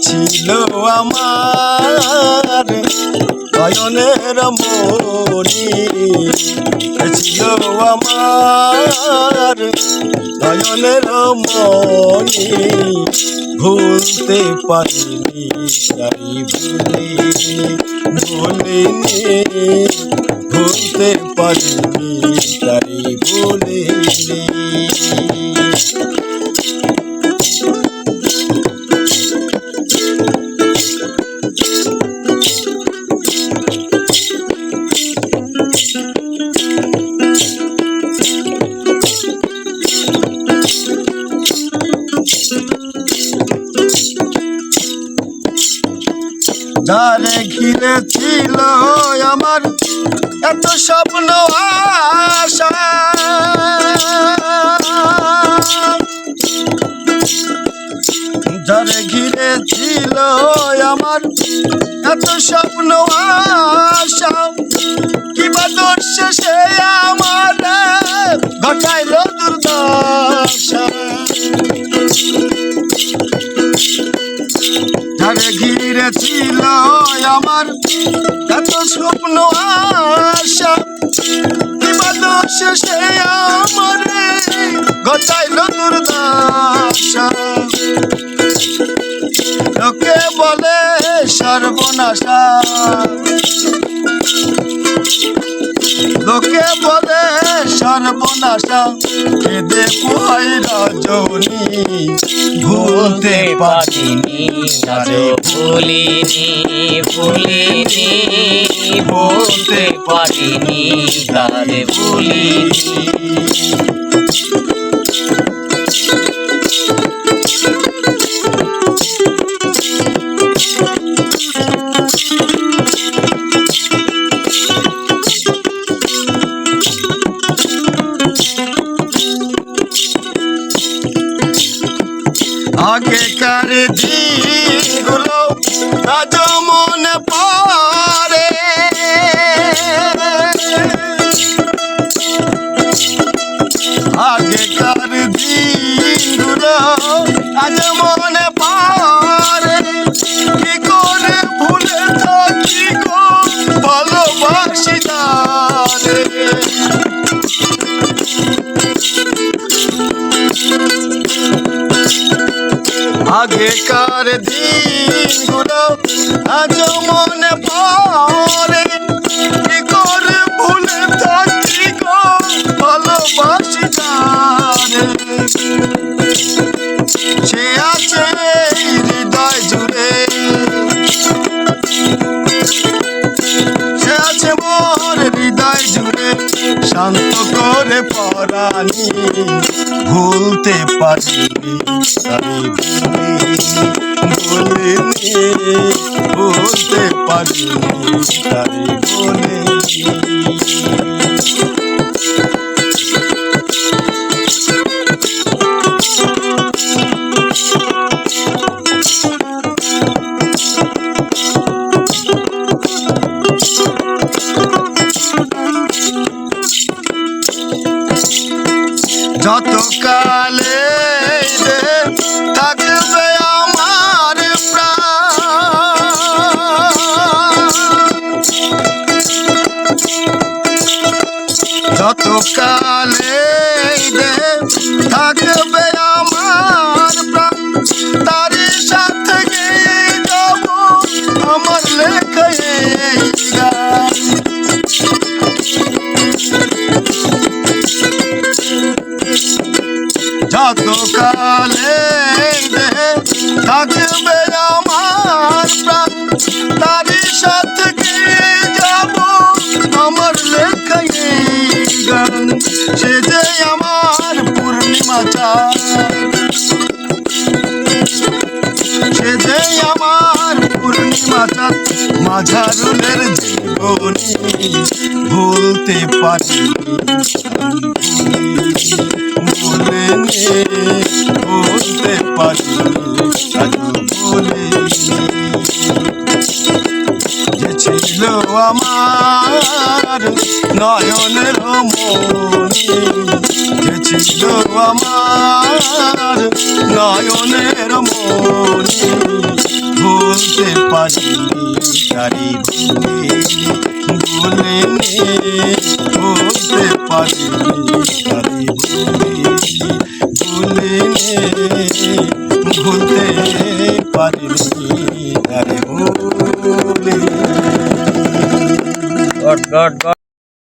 ছিল আমার নয়নের মনি, ছিল আমার নয়নের মনি, ভুলতে পারিনি তাই ভুলিনি, ভুলতে পারিনি তাই ভুলিনি। যারে ঘিরে ছিল আমার এত স্বপ্ন আশা, যারে ঘিরে ছিল আমার এত স্বপ্ন আশা, কিবা দোষ সে আমার ঘটাইল দুর্দশা। যারে ঘিরে ছিল আমার এত স্বপ্ন আশা, কিবা দোষ সে আমার ঘটাইল দুর্দশা। লোকে বলে সর্বনাশা, লোকে বলে সর্বনাশা, কেঁদে পোহাই রজনী, ভুলতে পারিনি আরো ভুলিনি, ভুলিনি, ভুলতে পারিনি তারে ভুলিনি। আগেকার দিনগুলো আজ মনে পড়ে, আগেকার দিনগুলো আজ মনে পড়ে, কি করে ভুলে থাকি গো ভালোবাসি তারে। আগেকার দিনগুলো আজ মনে পড়ে, কি করে ভুলে থাকি গো ভালোবাসি তারে। সে আছে হৃদয় জুড়ে, সে আছে মোর হৃদয় জুড়ে, শান্ত করে পরানি, ভুলতে পারিনি তাই ভুলিনি, ভুলতে পারিনি তাই ভুলিনি। যত কালে থাকবে আমার প্রাণ, যত কালে থাকবে আমার প্রাণ, তারই সাথে গিয়ে যাব আমার লেখা এই গান। যত কালে থাকবে আমার প্রাণ, তারই সাথে গিয়ে যাব আমার লেখা এই গান। সে যে আমার পূর্ণিমা চাঁদ, সে যে আমার পূর্ণিমা চাঁদ, মাঝারুলের জীবনী, ভুলতে পারিনি ভুলিনি, ভুলতে পারিনি ভুলিনি। যে ছিল আমার নয়নের মনি, যে ছিল আমার নয়নের মনি, তারি ভুলিনি ভুলতে পারিনি তারি ভুলিনি ভুলতে পারিনি তারি ভুলিনি। God god god.